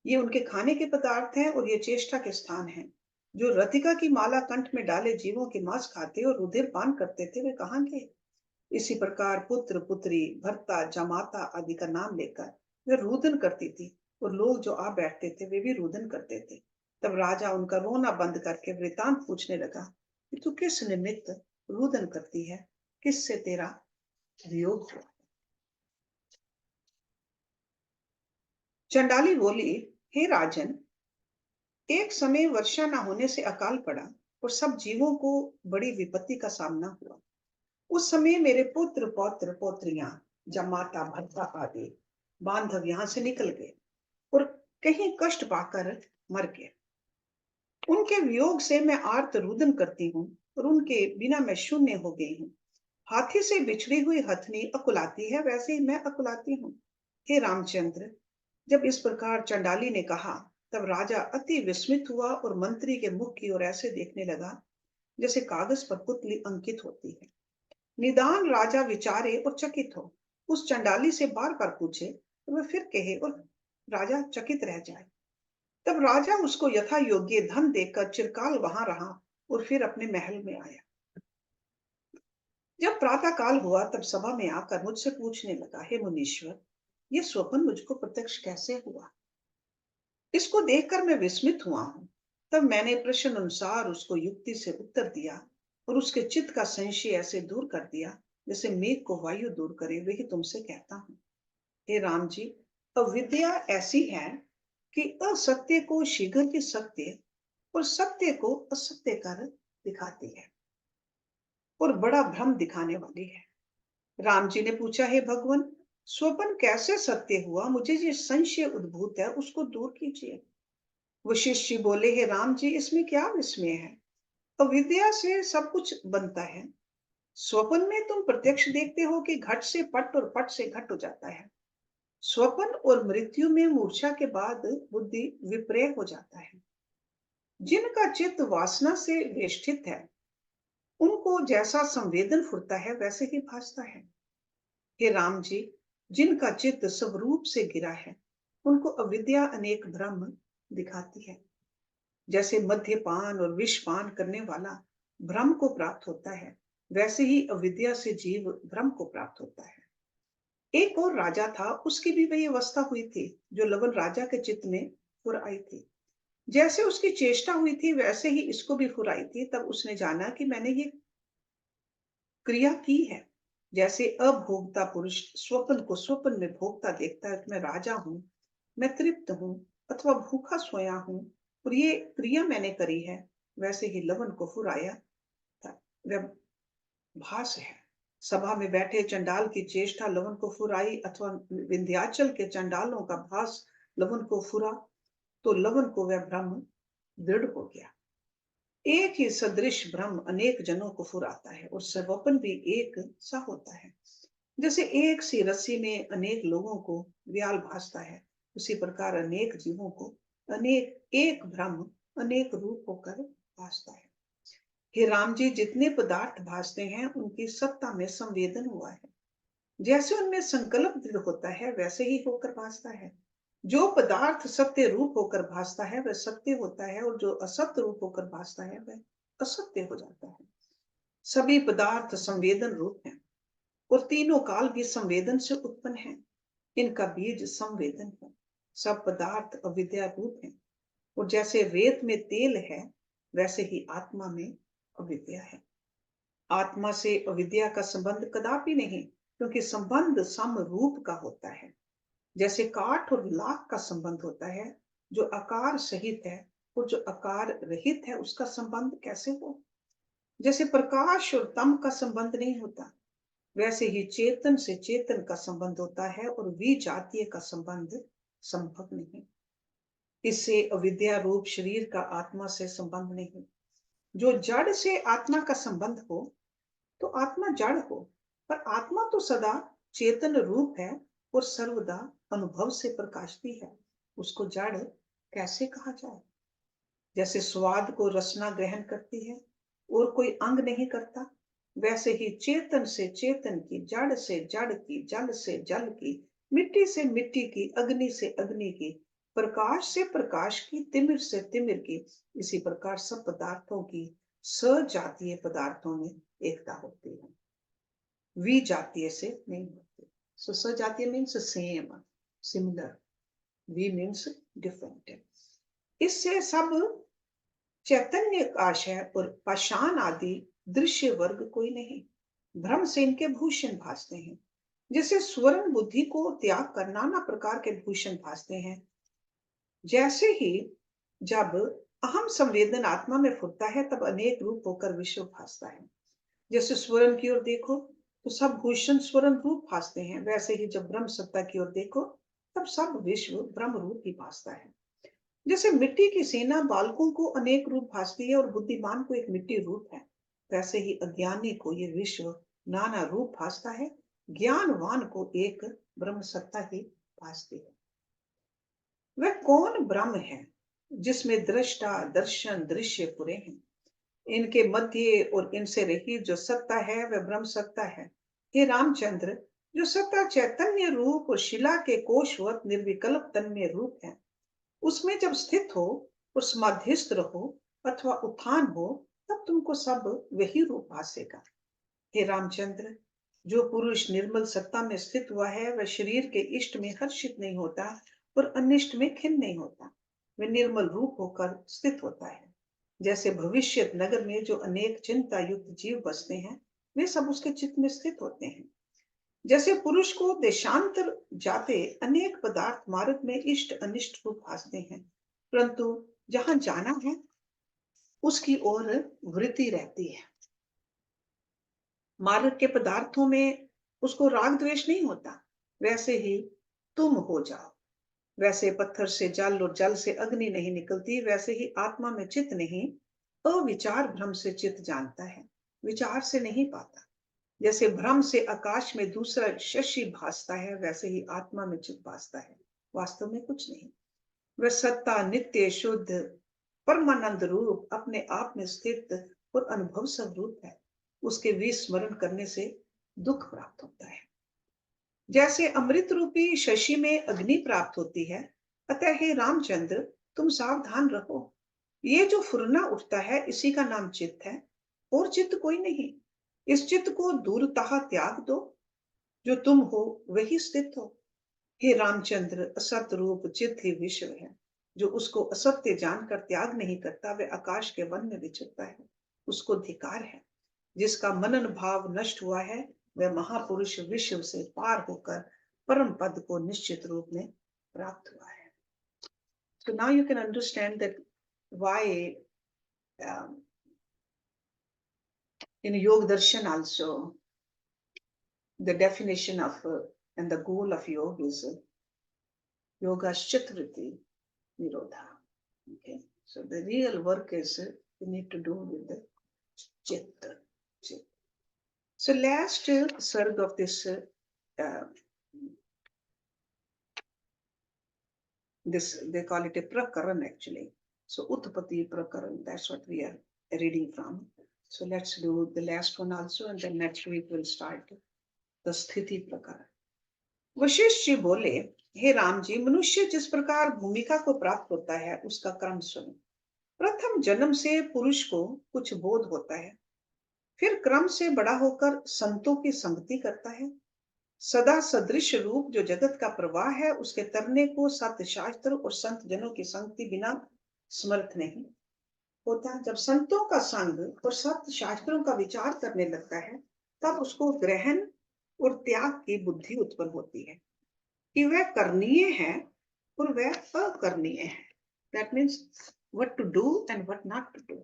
ये उनके खाने के पदार्थ हैं और ये चेष्टा के स्थान हैं। जो रतिका की माला कंठ में डाले जीवों के मांस खाते और रुधिर पान करते थे, वे कहाँ गए? इसी प्रकार पुत्र पुत्री भर्ता जमाता आदि का नाम लेकर वे रुदन करती थी और लोग जो आ बैठते थे, वे भी रुदन करते थे। तब राजा उनका रोना बंद करके वृतांत पूछने लगा कि तू किस निमित्त रुदन करती है, किससे तेरा वियोग हुआ? चंडाली बोली, हे राजन, एक समय वर्षा न होने से अकाल पड़ा और सब जीवों को बड़ी विपत्ति का सामना हुआ। उस समय मेरे पुत्र पौत्र पौत्रियां जमाता भत्ता आदि बांधव यहाँ से निकल गए और कहीं कष्ट पाकर मर गए। उनके वियोग से मैं आर्त रुदन करती हूँ और उनके बिना मैं शून्य हो गई हूँ। हाथी से बिछड़ी हुई हथनी अकुलाती है, वैसे ही मैं अकुलाती हूँ। हे रामचंद्र, जब इस प्रकार चंडाली ने कहा, तब राजा अति विस्मित हुआ और मंत्री के मुख की ओर ऐसे देखने लगा जैसे कागज पर पुतली अंकित होती है। निदान राजा विचारे और चकित हो, उस चंडाली से बार बार पूछे तो वह फिर कहे और राजा चकित रह जाए। तब राजा उसको यथा योग्य धन देकर चिरकाल वहां रहा और फिर अपने महल में आया। जब प्रातः काल हुआ, तब सभा में आकर मुझसे पूछने लगा, हे मुनीश्वर, ये स्वप्न मुझको प्रत्यक्ष कैसे हुआ? इसको देखकर मैं विस्मित हुआ हूं। तब मैंने प्रश्न अनुसार उसको युक्ति से उत्तर दिया और उसके चित्त का संशय ऐसे दूर कर दिया जैसे मेघ को वायु दूर करे, वही तुमसे कहता हूँ। हे राम जी, अविद्या ऐसी है कि असत्य को शीघ्र ही सत्य और सत्य को असत्य कर दिखाती है और बड़ा भ्रम दिखाने वाली है। राम जी ने पूछा, हे भगवान, स्वप्न कैसे सत्य हुआ? मुझे जो संशय उद्भूत है उसको दूर कीजिए। वशिष्ठ जी बोले, हे राम जी, इसमें क्या विस्मय है? अविद्या से सब कुछ बनता है। स्वप्न में तुम प्रत्यक्ष देखते हो कि घट से पट और पट से घट हो जाता है। स्वप्न और मृत्यु में मूर्छा के बाद बुद्धि विपर्य हो जाता है। जिनका चित्त वासना से वेष्टित है, उनको जैसा संवेदन फुरता है वैसे ही भासता है। हे राम जी, जिनका चित्त स्वरूप से गिरा है, उनको अविद्या अनेक भ्रम दिखाती है। जैसे मद्यपान और विषपान करने वाला भ्रम को प्राप्त होता है, वैसे ही अविद्या से जीव भ्रम को प्राप्त होता है। एक और राजा था, उसकी भी वही अवस्था हुई थी, जो लवण राजा के चित्त में फुर आई थी। जैसे उसकी चेष्टा हुई थी, वैसे ही इसको भी फुर आई थी। तब उसने जाना कि मैंने ये क्रिया की है। जैसे अभोक्ता पुरुष स्वप्न को स्वप्न में भोगता देखता है कि मैं राजा हूँ, मैं तृप्त हूँ, अथवा भूखा सोया हूँ और ये क्रिया मैंने करी है, वैसे ही लवन को फुराया था। वह भास है। सभा में बैठे चंडाल की चेष्टा लवन को फुराई, अथवा विंध्याचल के चंडालों का भास लवन को फुरा, तो लवन को वह भ्रम दृढ़ हो गया। एक ही सदृश भ्रम अनेक जनों को फुराता है और स्वप्न भी एक सा होता है। जैसे एक सी रस्सी में अनेक लोगों को व्याल भासता है, उसी प्रकार अनेक जीवों को अनेक एक भ्रम अनेक रूप होकर भासता है। हे राम जी, जितने पदार्थ भासते हैं उनकी सत्ता में संवेदन हुआ है। जैसे उनमें संकल्प दृढ़ होता है, वैसे ही होकर भासता है। जो पदार्थ सत्य रूप होकर भासता है वह सत्य होता है, और जो असत्य रूप होकर भासता है वह असत्य हो जाता है। सभी पदार्थ संवेदन रूप हैं, और तीनों काल भी संवेदन से उत्पन्न है। इनका बीज संवेदन है। सब पदार्थ अविद्या रूप है, और जैसे रेत में तेल है, वैसे ही आत्मा में अविद्या है। आत्मा से अविद्या का संबंध कदापि नहीं, क्योंकि संबंध सम रूप का होता है। जैसे काठ और लाख का संबंध होता है, जो आकार सहित है और जो आकार रहित है उसका संबंध कैसे हो। जैसे प्रकाश और तम का संबंध नहीं होता, वैसे ही चेतन से चेतन का संबंध होता है, और विजातीय का संबंध संभव नहीं। इससे अविद्या रूप शरीर का आत्मा से संबंध नहीं। जो जड़ से आत्मा का संबंध हो तो आत्मा जड़ हो, पर आत्मा तो सदा चेतन रूप है और सर्वदा अनुभव से प्रकाशती है। उसको जड़ कैसे कहा जाए। जैसे स्वाद को रसना ग्रहण करती है और कोई अंग नहीं करता, वैसे ही चेतन से चेतन की, जड़ से जड़ की, जल से जल की, मिट्टी से मिट्टी की, अग्नि से अग्नि की, प्रकाश से प्रकाश की, तिमिर से तिमिर की, इसी प्रकार सब पदार्थों की सजातीय पदार्थों में एकता होती है, विजातीय से नहीं होती। सो सजातीय मीन्स सेम, सिमिलर, वी मीन्स डिफरेंट। इससे सब चैतन्य काश है, और पाषाण आदि दृश्य वर्ग कोई नहीं। भ्रम से इनके भूषण भासते हैं। जैसे स्वर्ण बुद्धि को त्याग कर नाना प्रकार के भूषण भासते हैं, जैसे ही जब अहम संवेदन आत्मा में फुटता है, तब अनेक रूप होकर विश्व भासता है। जैसे स्वर्ण की ओर देखो तो सब भूषण स्वर्ण रूप भासते हैं, वैसे ही जब ब्रह्म सत्ता की ओर देखो तब सब विश्व ब्रह्म रूप ही भासता है। जैसे मिट्टी की सेना बालकों को अनेक रूप भासती है और बुद्धिमान को एक मिट्टी रूप है, वैसे ही अज्ञानी को ये विश्व नाना रूप भासता है, ज्ञानवान को एक ब्रह्म सत्ता ही भासती है। वह कौन ब्रह्म है जिसमें दृष्टा दर्शन दृश्य पूरे हैं। इनके मध्य और इनसे रहित जो सत्ता है वह ब्रह्म सत्ता है। हे रामचंद्र, जो सत्ता चैतन्य रूप और शिला के कोशवत निर्विकल्प तन्मय रूप है, उसमें जब स्थित हो और समाधिस्थ रहो अथवा उत्थान हो, तब तुमको सब वही रूप भासेगा। हे रामचंद्र, जो पुरुष निर्मल सत्ता में स्थित हुआ है वह शरीर के इष्ट में हर्षित नहीं होता और अनिष्ट में खिन्न नहीं होता। वह निर्मल रूप होकर स्थित होता है। जैसे भविष्य नगर में जो अनेक चिंता युक्त जीव बसते हैं, वे सब उसके चित्त में स्थित होते हैं। जैसे पुरुष को देशांतर जाते अनेक पदार्थ मार्ग में इष्ट अनिष्ट रूप भासते हैं, परंतु जहां जाना है उसकी ओर वृत्ति रहती है। मार्ग के पदार्थों में उसको राग द्वेष नहीं होता। वैसे ही तुम हो जाओ। वैसे पत्थर से जल और जल से अग्नि नहीं निकलती, वैसे ही आत्मा में चित्त नहीं, अविचार भ्रम से चित्त जानता है, विचार से नहीं पाता। जैसे भ्रम से आकाश में दूसरा शशि भासता है, वैसे ही आत्मा में चित्त भासता है, वास्तव में कुछ नहीं। वह सत्ता नित्य शुद्ध परमानंद रूप अपने आप में स्थित और अनुभव स्वरूप है। उसके विस्मरण करने से दुख प्राप्त होता है। जैसे अमृत रूपी शशि में अग्नि प्राप्त होती है, अतः हे रामचंद्र, तुम सावधान रहो। ये जो फुरना उठता है इसी का नाम चित्त है, और चित्त कोई नहीं। इस चित्त को दूरतः त्याग दो। जो तुम हो वही स्थित हो। हे रामचंद्र, असत रूप चित्त ही विश्व है। जो उसको असत्य जानकर त्याग नहीं करता वह आकाश के वन में विचरता है, उसको धिकार है। जिसका मनन भाव नष्ट हुआ है वह महापुरुष विश्व से पार होकर परम पद को निश्चित रूप में प्राप्त हुआ है। So now you can understand that why um, in Yoga Darshan also the definition of and the goal of yoga is yoga chittavritti nirodha. Okay, so the real work is you need to do with the chitta. So last sarg of this this they call it a prakaran actually. So Utpatti Prakaran, that's what we are reading from. So let's do the last one also, and then next week we'll start the Sthiti Prakaran. Vashishtha ji बोले, हे राम जी, मनुष्य जिस प्रकार भूमिका को प्राप्त होता है उसका क्रम सुनो। प्रथम जन्म से पुरुष को कुछ बोध होता है, फिर क्रम से बड़ा होकर संतों की संगति करता है। सदा सदृश रूप जो जगत का प्रवाह है उसके तरने को सत्य शास्त्र और संत जनों की संगति बिना समर्थ नहीं होता। जब संतों का संग और सत्य शास्त्रों का विचार करने लगता है तब उसको ग्रहण और त्याग की बुद्धि उत्पन्न होती है कि वह करणीय है और वह अकरणीय है। That means what to do and what not to do.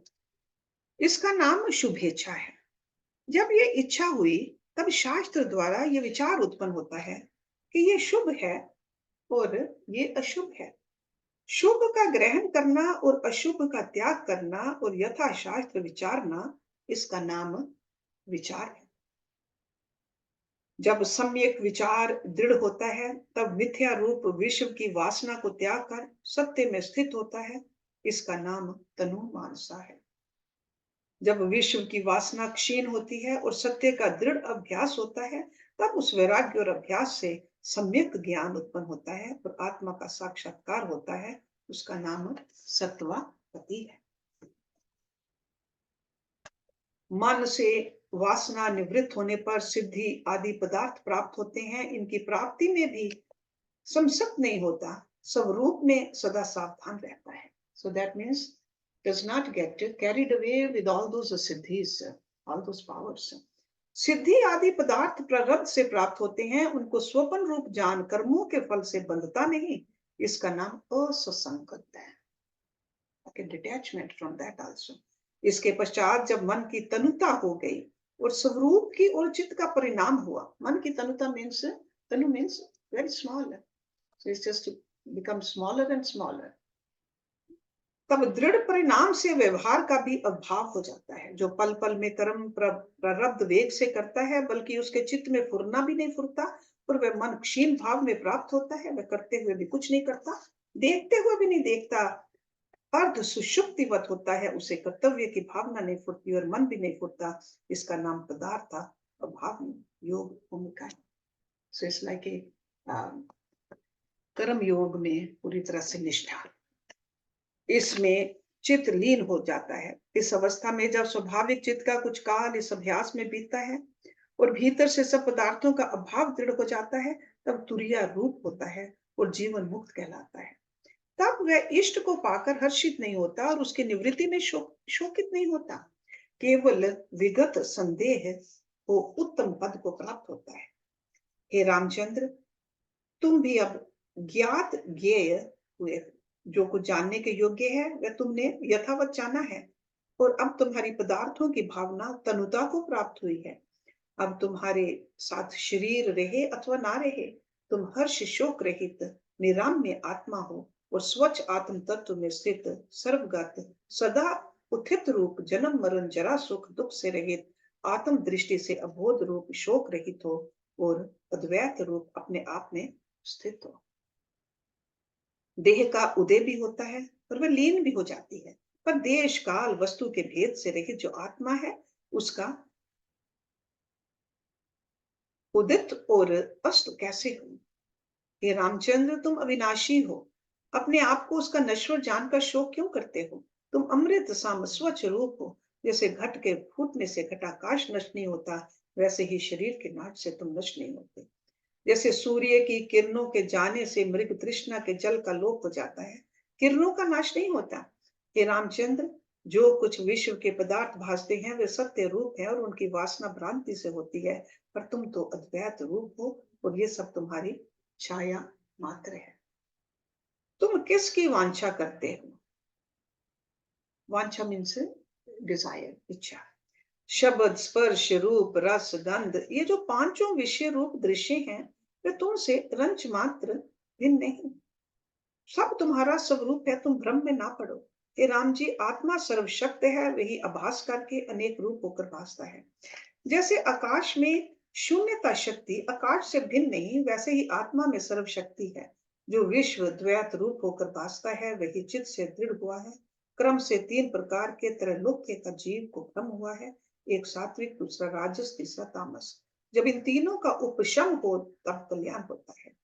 इसका नाम शुभेच्छा है। जब ये इच्छा हुई तब शास्त्र द्वारा ये विचार उत्पन्न होता है कि ये शुभ है और ये अशुभ है। शुभ का ग्रहण करना और अशुभ का त्याग करना और यथा शास्त्र विचारना, इसका नाम विचार है। जब सम्यक विचार दृढ़ होता है तब मिथ्या रूप विश्व की वासना को त्याग कर सत्य में स्थित होता है, इसका नाम तनु मानसा है। जब विश्व की वासना क्षीण होती है और सत्य का दृढ़ अभ्यास होता है तब उस वैराग्य और अभ्यास से सम्यक ज्ञान उत्पन्न होता है और आत्मा का साक्षात्कार होता है, उसका नाम सत्वापति है। मन से वासना निवृत्त होने पर सिद्धि आदि पदार्थ प्राप्त होते हैं। इनकी प्राप्ति में भी संसक्त नहीं होता, स्वरूप में सदा सावधान रहता है। So that means does not get carried away with all those siddhis, all those powers. सिद्धि आदि पदार्थ प्रारब्ध से प्राप्त होते हैं, उनको स्वपन रूप जान कर्मों के फल से बंधता नहीं, इसका नाम असंगत है। Okay, detachment from that also. इसके पश्चात जब मन की तनुता हो गई और स्वरूप की और चित्त का परिणाम हुआ, मन की तनुता मीन्स तनु means very small, so it's just become smaller and smaller. तब दृढ़ परिणाम से व्यवहार का भी अभाव हो जाता है। जो पल पल में कर्म प्रारब्ध वेग से करता है बल्कि उसके चित्त में फुरना भी नहीं फुरता और वह मन क्षीण भाव में प्राप्त होता है। वह करते हुए भी कुछ नहीं करता, देखते हुए भी नहीं देखता, अर्ध सुषुप्तिवत होता है, उसे कर्तव्य की भावना नहीं फुरती और मन भी नहीं फुरता, इसका नाम पदार्थ अभाव योग भूमिका है। सो इट्स लाइक ए कर्म योग में पूरी तरह से निष्ठा, इसमें चित्त लीन हो जाता है। इस अवस्था में जब स्वाभाविक चित्त का कुछ काल इस अभ्यास में बीतता है और भीतर से सब पदार्थों का अभाव दृढ़ हो जाता है तब तुरिया रूप होता है और जीवन मुक्त कहलाता है। तब वह इष्ट को पाकर हर्षित नहीं होता और उसकी निवृत्ति में शोकित नहीं होता, केवल विगत संदेह को उत्तम पद को प्राप्त होता है। हे रामचंद्र, तुम भी अब ज्ञात ज्ञेय हुए। जो कुछ जानने के योग्य है वह तुमने यथावत जाना है और अब तुम्हारी पदार्थों की भावना तनुता को प्राप्त हुई है। अब तुम्हारे साथ शरीर रहे अथवा ना रहे, तुम हर्ष शोक रहित निराम्य आत्मा हो और स्वच्छ आत्म तत्व में स्थित सर्वगत सदा उत्थित रूप जन्म मरण जरा सुख दुख से रहित आत्म दृष्टि से अबोध रूप शोक रहित हो और अद्वैत रूप अपने आप में स्थित हो। देह का उदय भी होता है और वह लीन भी हो जाती है, पर देश काल वस्तु के भेद से रहित जो आत्मा है उसका उदित और अस्त कैसे हो। हे रामचंद्र, तुम अविनाशी हो, अपने आप को उसका नश्वर जानकर शोक क्यों करते हो? तुम अमृत सम स्वच्छ रूप हो। जैसे घट के फूटने से घटाकाश नष्ट नहीं होता, वैसे ही शरीर के नाश से तुम नष्ट नहीं होते। जैसे सूर्य की किरणों के जाने से मृग तृष्णा के जल का लोप हो जाता है, किरणों का नाश नहीं होता। हे रामचंद्र, जो कुछ विश्व के पदार्थ भासते हैं वे सत्य रूप है और उनकी वासना भ्रांति से होती है, पर तुम तो अद्वैत रूप हो और ये सब तुम्हारी छाया मात्र है। तुम किसकी वांछा करते हो? वांछा मीन्स डिजायर, इच्छा। शब्द, स्पर्श, रूप, रस, गंध, ये जो पांचों विषय रूप दृश्य हैं, वे तुमसे रंच मात्र भिन्न नहीं। सब तुम्हारा स्वरूप है, तुम भ्रम में ना पड़ो। हे राम जी, आत्मा सर्वशक्त है, वही आभास करके अनेक रूप होकर भासता है। जैसे आकाश में शून्यता शक्ति आकाश से भिन्न नहीं, वैसे ही आत्मा में सर्वशक्ति है। जो विश्व द्वैत रूप होकर भासता है, वही चित्त से दृढ़ हुआ है। क्रम से तीन प्रकार के त्रैलोक्य का जीव को भ्रम हुआ है। एक सात्विक, दूसरा राजस, तीसरा तामस। जब इन तीनों का उपशम हो तब कल्याण होता है।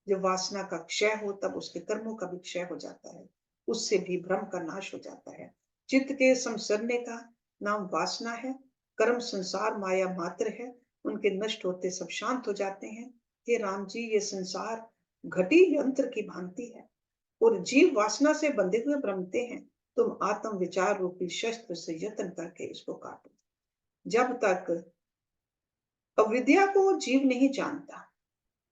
जब वासना का क्षय हो तब उसके कर्मों का भी क्षय हो जाता है, उससे भी भ्रम का नाश हो जाता है। चित्त के संसरने का नाम वासना है। कर्म संसार माया मात्र है, उनके नष्ट होते सब शांत हो जाते हैं। हे राम जी, ये संसार घटी यंत्र की भांति है और जीव वासना से बंधे हुए भ्रमते हैं। तुम आत्म विचार रूपी शस्त्र से यत्न करके इसको काटो। जब तक अविद्या को जीव नहीं जानता,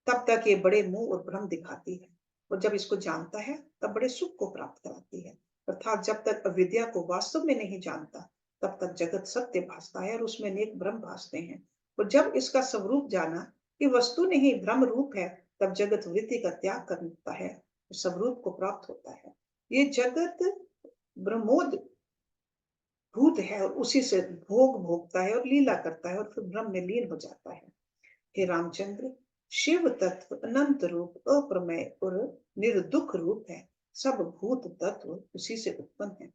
तब तक ये बड़े मोह और भ्रम दिखाती है, और जब इसको जानता है तब बड़े सुख को प्राप्त कराती है। अर्थात जब तक अविद्या को वास्तव में नहीं जानता, तब तक जगत सत्य भासता है और उसमें अनेक भ्रम भासते हैं। और जब इसका स्वरूप जाना कि वस्तु नहीं भ्रम रूप है, तब जगत वृत्ति का त्याग करता है और स्वरूप को प्राप्त होता है। ये जगत ब्रह्मोद भूत है और उसी से भोग भोगता है और लीला करता है और फिर ब्रह्म में लीन हो जाता है। हे रामचंद्र, शिव तत्व अनंत रूप अप्रमेय और निर्दुख रूप है। सब भूत तत्व उसी से उत्पन्न है।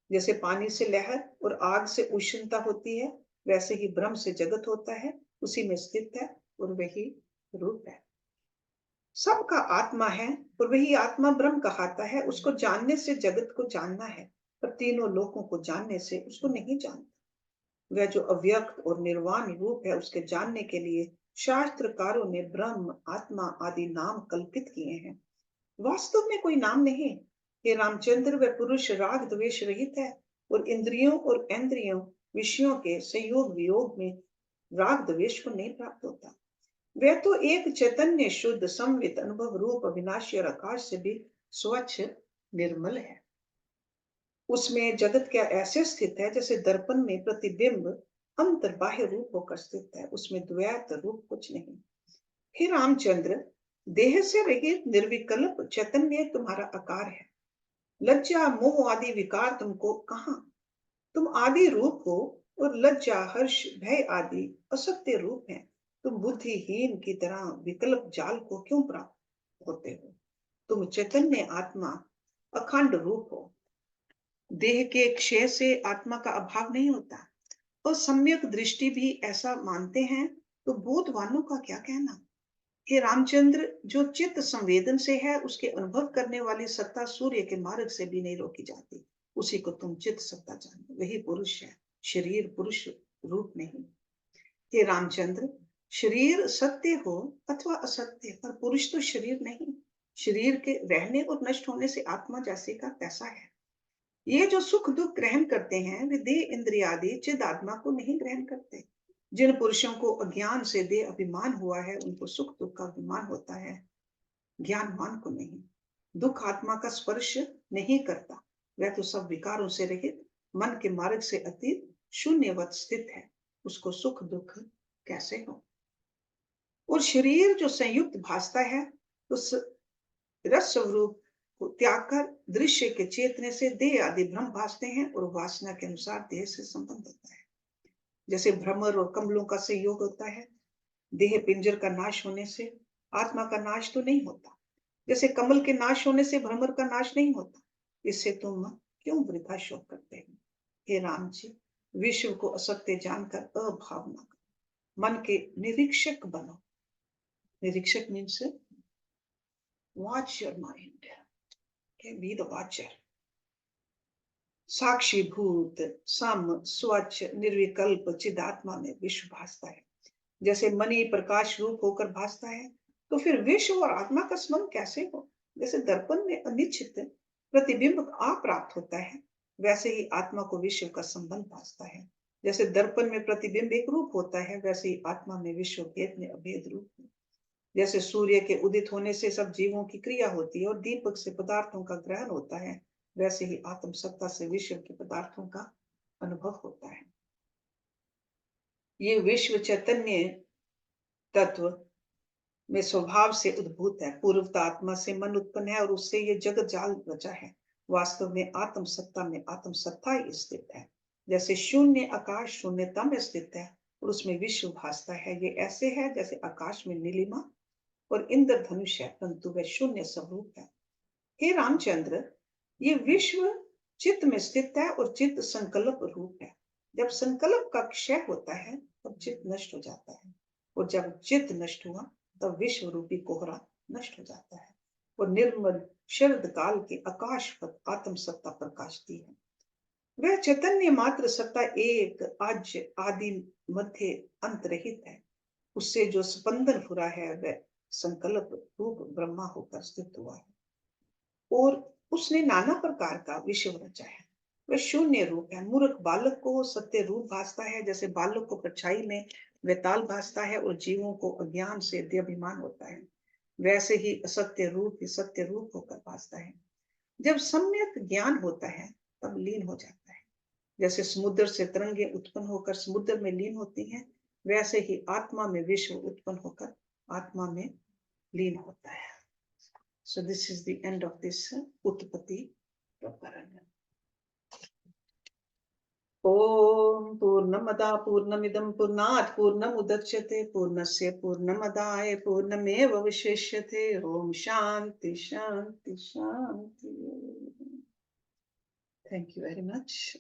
जैसे पानी से लहर और आग से उष्णता होती है, वैसे ही ब्रह्म से जगत होता है, उसी में स्थित है और वही रूप है। सबका आत्मा है और वही आत्मा ब्रह्म कहलाता है। उसको जानने से जगत को जानना है, पर तीनों लोगों को जानने से उसको नहीं जानता। वह जो अव्यक्त और निर्वाण रूप है, उसके जानने के लिए शास्त्रकारों ने ब्रह्म, आत्मा आदि नाम कल्पित किए हैं। वास्तव में कोई नाम नहीं। हे रामचंद्र, वह पुरुष राग द्वेष रहित है और इंद्रियों और इंद्रियों विषयों के संयोग वियोग में राग द्वेष को नहीं प्राप्त होता। वह तो एक चैतन्य शुद्ध संवित अनुभव रूप अविनाशी और आकाश से भी स्वच्छ निर्मल है। उसमें जगत क्या ऐसे स्थित है जैसे दर्पण में प्रतिबिंब अंतर्बाह्य रूप होकर स्थित है, उसमें द्वैत रूप कुछ नहीं। हे रामचंद्र, देह से रहित निर्विकल्प चैतन्य तुम्हारा आकार है। लज्जा मोह आदि विकार तुमको कहाँ? तुम आदि रूप हो और लज्जा हर्ष भय आदि असत्य रूप है। तुम बुद्धिहीन की तरह विकल्प जाल को क्यों प्राप्त होते हो? तुम चैतन्य आत्मा अखंड रूप हो। देह के क्षय से आत्मा का अभाव नहीं होता, और सम्यक दृष्टि भी ऐसा मानते हैं, तो बोधवानों का क्या कहना? हे रामचंद्र, जो चित्त संवेदन से है, उसके अनुभव करने वाली सत्ता सूर्य के मार्ग से भी नहीं रोकी जाती। उसी को तुम चित्त सत्ता जानो, वही पुरुष है, शरीर पुरुष रूप नहीं। हे रामचंद्र, शरीर सत्य हो अथवा असत्य, पर पुरुष तो शरीर नहीं। शरीर के रहने और नष्ट होने से आत्मा जैसे का तैसा है। ये जो सुख दुख ग्रहण करते हैं, वे देह इंद्रिय आदि चिद आत्मा को नहीं ग्रहण करते। जिन पुरुषों को अज्ञान से देह अभिमान हुआ है, उनको सुख दुख का अभिमान होता है, ज्ञानवान को नहीं। दुख आत्मा का स्पर्श नहीं करता, वह तो सब विकारों से रहित मन के मार्ग से अतीत शून्यवत स्थित है, उसको सुख दुख कैसे हो? और शरीर जो संयुक्त भासता है, उस रस स्वरूप को त्याग कर दृश्य के चेतने से देह आदि भ्रम भासते हैं और वासना के अनुसार देह से संबंध होता है। जैसे भ्रमर और कमलों का संयोग होता है, देह पिंजर का नाश होने से आत्मा का नाश तो नहीं होता, जैसे कमल के नाश होने से भ्रमर का नाश नहीं होता। इससे तुम क्यों वृथा शोक करते हो? हे राम जी, विश्व को असत्य जानकर अभावना करो, मन के निरीक्षक बनो। निरीक्षक means watch your mind. Okay, be the watcher. साक्षीभूत, सम, स्वच्छ, निर्विकल्प चिदात्मा में विश्व भासता है। जैसे मणि प्रकाश रूप होकर भासता है, तो फिर विश्व और आत्मा का संबंध कैसे हो? जैसे दर्पण में अनिश्चित प्रतिबिंब अप्राप्त होता है, वैसे ही आत्मा को विश्व का संबंध भासता है। जैसे दर्पण में प्रतिबिंब एक रूप होता है, वैसे ही आत्मा में विश्व भेद में अभेद रूप है। जैसे सूर्य के उदित होने से सब जीवों की क्रिया होती है और दीपक से पदार्थों का ग्रहण होता है, वैसे ही आत्म सत्ता से विश्व के पदार्थों का अनुभव होता है। ये विश्व चैतन्य तत्व में स्वभाव से उद्भूत है। पूर्वता आत्मा से मन उत्पन्न है और उससे ये जगत जाल रचा है। वास्तव में आत्म सत्ता में आत्म सत्ता ही स्थित है। जैसे शून्य आकाश शून्यता में स्थित है और उसमें विश्व भासता है, ये ऐसे है जैसे आकाश में नीलिमा और इंद्रधनुष है, परंतु वह शून्य स्वरूप है। हे रामचंद्र, ये विश्व चित्त में स्थित है और चित्त संकल्प रूप है। जब संकल्प का क्षय होता है तब चित्त नष्ट हो जाता है, और जब चित्त नष्ट हुआ तब विश्व रूपी कोहरा नष्ट हो जाता है और निर्मल शरद काल के आकाश पर आत्म सत्ता प्रकाशती है। वह चैतन्य मात्र सत्ता एक आज आदि मध्य अंत रहित है। उससे जो स्पंदन फुरा है वह संकल्प रूप ब्रह्मा होकर स्थित हुआ है और उसने नाना प्रकार का विश्व रचा है। वह शून्य रूप है। मूर्ख बालक को सत्य रूप भासता है, जैसे बालक को परछाई में वेताल भासता है और जीवों को अज्ञान से देहाभिमान होता है, वैसे ही असत्य रूप ही सत्य रूप होकर भासता है। जब सम्यक ज्ञान होता है तब लीन हो जाता है। जैसे समुद्र से तरंगे उत्पन्न होकर समुद्र में लीन होती हैं, वैसे ही आत्मा में विश्व उत्पन्न होकर आत्मा में लीन होता है। So this is the end of this Utpatti Prakarana. Om Purnamada Purnamidam Purnat Purnamudachyate Purnasya Purnamadaya Purnameva Vishishyate. Om Shanti Shanti Shanti. Thank you very much.